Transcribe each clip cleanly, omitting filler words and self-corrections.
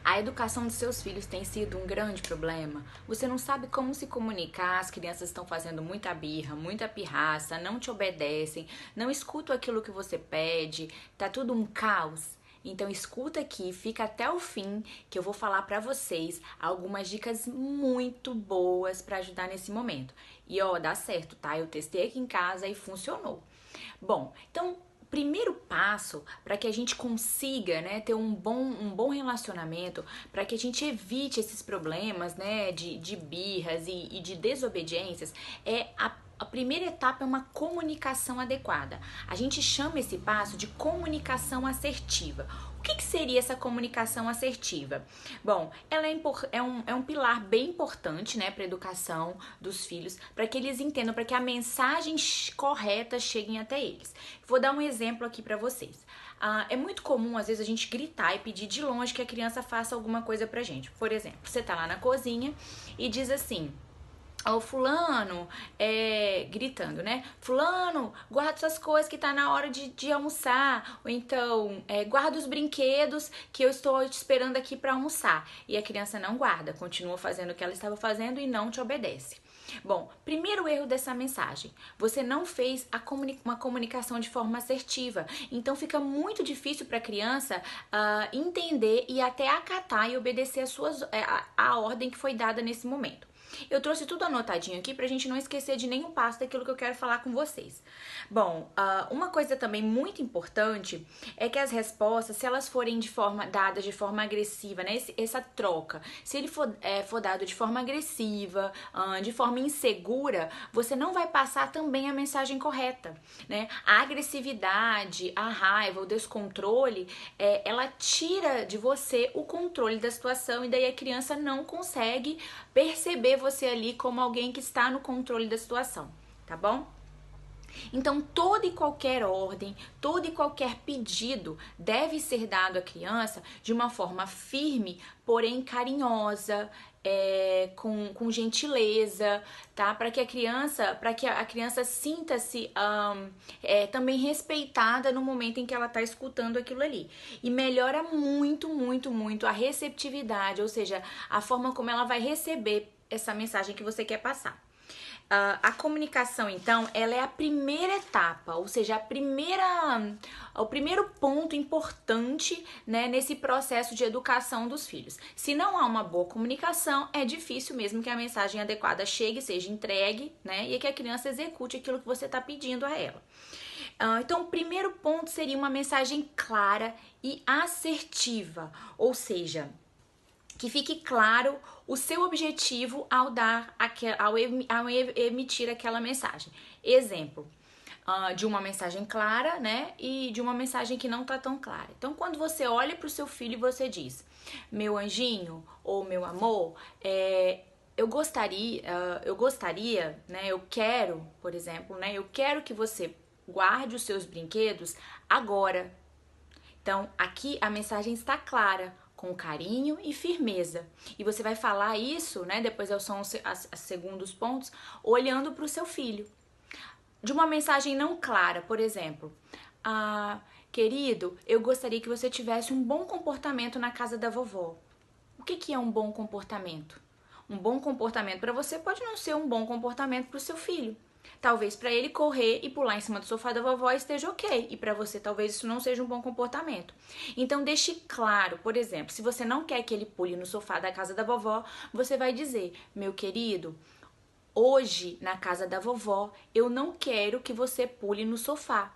A educação dos seus filhos tem sido um grande problema? Você não sabe como se comunicar, as crianças estão fazendo muita birra, muita pirraça, não te obedecem, não escutam aquilo que você pede, tá tudo um caos? Então escuta aqui, fica até o fim, que eu vou falar pra vocês algumas dicas muito boas pra ajudar nesse momento. E ó, dá certo, tá? Eu testei aqui em casa e funcionou. Bom, então primeiro passo para que a gente consiga, né, ter um bom relacionamento, para que a gente evite esses problemas, né, de birras e de desobediências, a primeira etapa é uma comunicação adequada. A gente chama esse passo de comunicação assertiva. O que seria essa comunicação assertiva? Bom, ela é um pilar bem importante, né, para a educação dos filhos, para que eles entendam, para que a mensagem correta chegue até eles. Vou dar um exemplo aqui para vocês. É muito comum, às vezes, a gente gritar e pedir de longe que a criança faça alguma coisa pra gente. Por exemplo, você tá lá na cozinha e diz assim: ó, fulano, gritando, né? Fulano, guarda suas coisas que tá na hora de almoçar. Ou então, guarda os brinquedos que eu estou te esperando aqui pra almoçar. E a criança não guarda, continua fazendo o que ela estava fazendo e não te obedece. Bom, primeiro erro dessa mensagem: você não fez uma comunicação de forma assertiva. Então fica muito difícil para a criança entender e até acatar e obedecer a ordem que foi dada nesse momento. Eu trouxe tudo anotadinho aqui pra gente não esquecer de nenhum passo daquilo que eu quero falar com vocês. Bom, uma coisa também muito importante é que as respostas, se elas forem dadas de forma agressiva, né, essa troca, se ele for dado de forma agressiva, de forma insegura, você não vai passar também a mensagem correta, né? A agressividade, a raiva, o descontrole, ela tira de você o controle da situação e daí a criança não consegue perceber você ali como alguém que está no controle da situação, tá bom? Então, toda e qualquer ordem, todo e qualquer pedido deve ser dado à criança de uma forma firme, porém carinhosa, com gentileza, tá? Para que a criança sinta-se também respeitada no momento em que ela está escutando aquilo ali. E melhora muito, muito, muito a receptividade, ou seja, a forma como ela vai receber essa mensagem que você quer passar. A comunicação, então, ela é a primeira etapa, ou seja, o primeiro ponto importante, né, nesse processo de educação dos filhos. Se não há uma boa comunicação, é difícil mesmo que a mensagem adequada chegue, seja entregue, né, e que a criança execute aquilo que você está pedindo a ela. Então, o primeiro ponto seria uma mensagem clara e assertiva, ou seja, que fique claro o seu objetivo ao emitir aquela mensagem. Exemplo, de uma mensagem clara, né, e de uma mensagem que não tá tão clara. Então, quando você olha para o seu filho e você diz: meu anjinho ou meu amor, eu gostaria, né, eu quero, por exemplo, né, eu quero que você guarde os seus brinquedos agora. Então, aqui a mensagem está clara, com carinho e firmeza. E você vai falar isso, né? Depois são os segundos pontos, olhando para o seu filho. De uma mensagem não clara, por exemplo: querido, eu gostaria que você tivesse um bom comportamento na casa da vovó. O que é um bom comportamento? Um bom comportamento para você pode não ser um bom comportamento para o seu filho. Talvez para ele correr e pular em cima do sofá da vovó esteja ok, e para você talvez isso não seja um bom comportamento. Então deixe claro, por exemplo, se você não quer que ele pule no sofá da casa da vovó, você vai dizer: meu querido, hoje na casa da vovó eu não quero que você pule no sofá.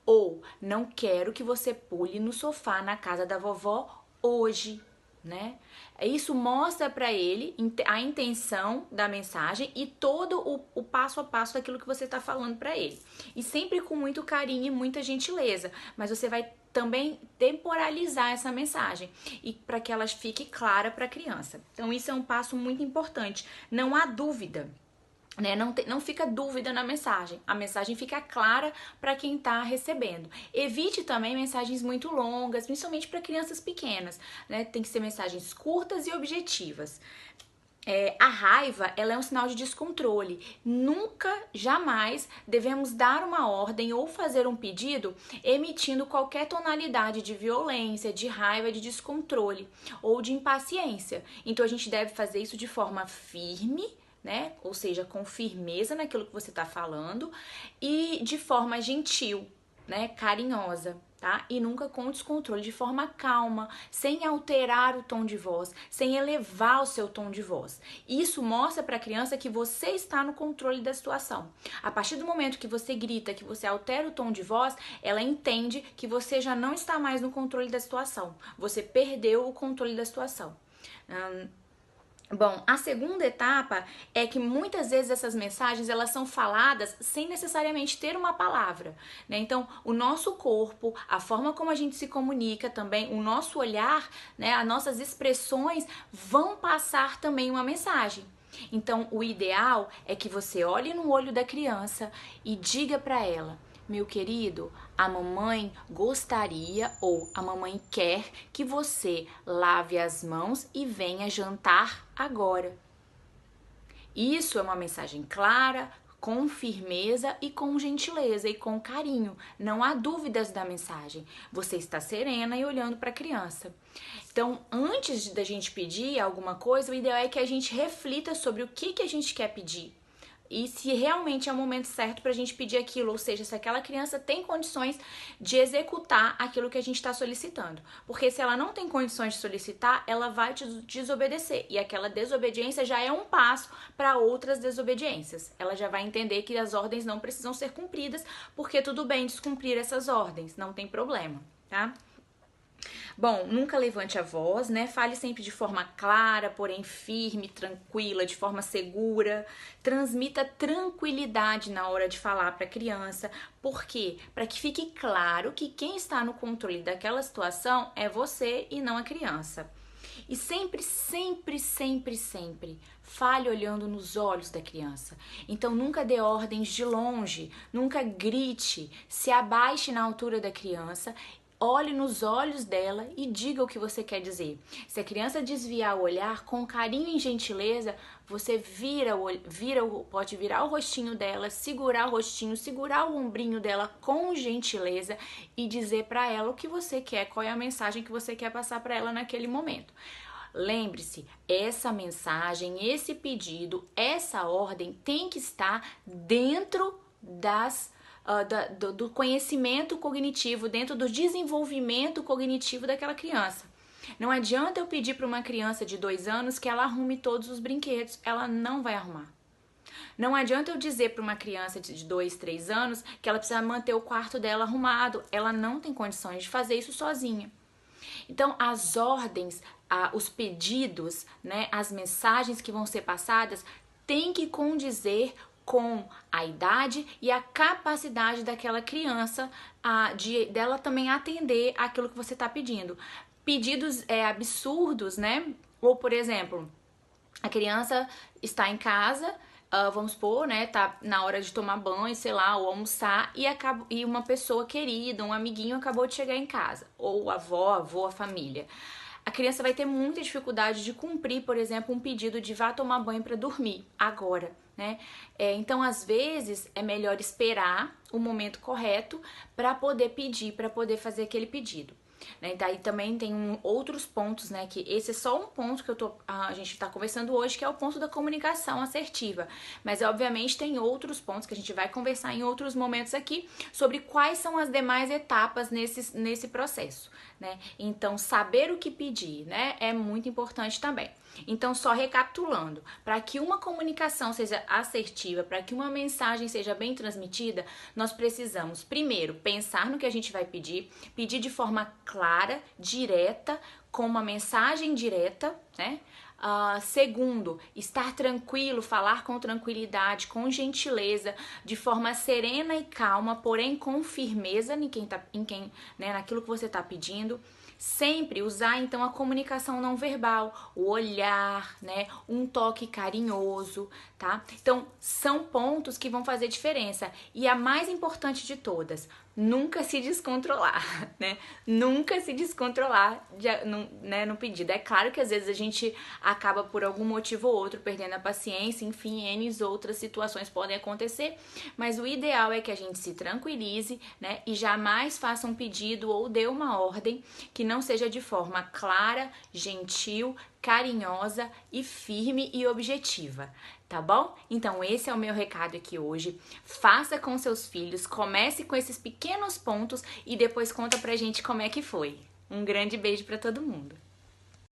Ou não quero que você pule no sofá na casa da vovó hoje, né? Isso mostra para ele a intenção da mensagem e todo o passo a passo daquilo que você está falando para ele. E sempre com muito carinho e muita gentileza, mas você vai também temporalizar essa mensagem e para que ela fique clara para a criança. Então isso é um passo muito importante. Não há dúvida, né? Não fica dúvida na mensagem. A mensagem fica clara para quem está recebendo. Evite também mensagens muito longas, principalmente para crianças pequenas, né? Tem que ser mensagens curtas e objetivas. A raiva, ela é um sinal de descontrole. Nunca, jamais devemos dar uma ordem ou fazer um pedido emitindo qualquer tonalidade de violência, de raiva, de descontrole ou de impaciência. Então a gente deve fazer isso de forma firme, né? Ou seja, com firmeza naquilo que você está falando e de forma gentil, né? Carinhosa. Tá? E nunca com descontrole, de forma calma, sem alterar o tom de voz, sem elevar o seu tom de voz. Isso mostra para a criança que você está no controle da situação. A partir do momento que você grita, que você altera o tom de voz, ela entende que você já não está mais no controle da situação. Você perdeu o controle da situação. Bom, a segunda etapa é que muitas vezes essas mensagens elas são faladas sem necessariamente ter uma palavra, né? Então, o nosso corpo, a forma como a gente se comunica também, o nosso olhar, né, as nossas expressões vão passar também uma mensagem. Então, o ideal é que você olhe no olho da criança e diga para ela: meu querido, a mamãe gostaria ou a mamãe quer que você lave as mãos e venha jantar agora. Isso é uma mensagem clara, com firmeza e com gentileza e com carinho. Não há dúvidas da mensagem. Você está serena e olhando para a criança. Então, antes da gente pedir alguma coisa, o ideal é que a gente reflita sobre o que a gente quer pedir. E se realmente é o momento certo para a gente pedir aquilo, ou seja, se aquela criança tem condições de executar aquilo que a gente está solicitando. Porque se ela não tem condições de solicitar, ela vai te desobedecer. E aquela desobediência já é um passo para outras desobediências. Ela já vai entender que as ordens não precisam ser cumpridas, porque tudo bem descumprir essas ordens, não tem problema, tá? Bom, nunca levante a voz, né? Fale sempre de forma clara, porém firme, tranquila, de forma segura. Transmita tranquilidade na hora de falar para a criança. Por quê? Para que fique claro que quem está no controle daquela situação é você e não a criança. E sempre, sempre, sempre, sempre fale olhando nos olhos da criança. Então nunca dê ordens de longe, nunca grite, se abaixe na altura da criança. Olhe nos olhos dela e diga o que você quer dizer. Se a criança desviar o olhar, com carinho e gentileza, você pode virar o rostinho dela, segurar o rostinho, segurar o ombrinho dela com gentileza e dizer para ela o que você quer, qual é a mensagem que você quer passar para ela naquele momento. Lembre-se, essa mensagem, esse pedido, essa ordem tem que estar dentro do conhecimento cognitivo, dentro do desenvolvimento cognitivo daquela criança. Não adianta eu pedir para uma criança de 2 anos que ela arrume todos os brinquedos, ela não vai arrumar. Não adianta eu dizer para uma criança de 2, 3 anos que ela precisa manter o quarto dela arrumado, ela não tem condições de fazer isso sozinha. Então, as ordens, os pedidos, né, as mensagens que vão ser passadas têm que condizer com a idade e a capacidade daquela criança dela também atender aquilo que você está pedindo. Pedidos absurdos, né? Ou, por exemplo, a criança está em casa, vamos supor, né? Tá na hora de tomar banho, sei lá, ou almoçar, e uma pessoa querida, um amiguinho acabou de chegar em casa. Ou a avó, a família. A criança vai ter muita dificuldade de cumprir, por exemplo, um pedido de vá tomar banho para dormir agora, né? Então, às vezes, é melhor esperar o momento correto para poder pedir, para poder fazer aquele pedido. Né? Daí também tem outros pontos, né? Que esse é só um ponto que a gente está conversando hoje, que é o ponto da comunicação assertiva. Mas, obviamente, tem outros pontos que a gente vai conversar em outros momentos aqui sobre quais são as demais etapas nesse processo, né? Então, saber o que pedir, né? É muito importante também. Então, só recapitulando, para que uma comunicação seja assertiva, para que uma mensagem seja bem transmitida, nós precisamos, primeiro, pensar no que a gente vai pedir de forma clara, direta, com uma mensagem direta, né? Segundo, estar tranquilo, falar com tranquilidade, com gentileza, de forma serena e calma, porém com firmeza naquilo que você está pedindo. Sempre usar, então, a comunicação não verbal, o olhar, né, um toque carinhoso, tá? Então, são pontos que vão fazer diferença. E a mais importante de todas, nunca se descontrolar, né? Nunca se descontrolar no pedido. É claro que às vezes a gente acaba por algum motivo ou outro perdendo a paciência, enfim, N outras situações podem acontecer, mas o ideal é que a gente se tranquilize, né? E jamais faça um pedido ou dê uma ordem que não seja de forma clara, gentil, carinhosa e firme e objetiva, tá bom? Então esse é o meu recado aqui hoje. Faça com seus filhos, comece com esses pequenos pontos e depois conta pra gente como é que foi. Um grande beijo pra todo mundo.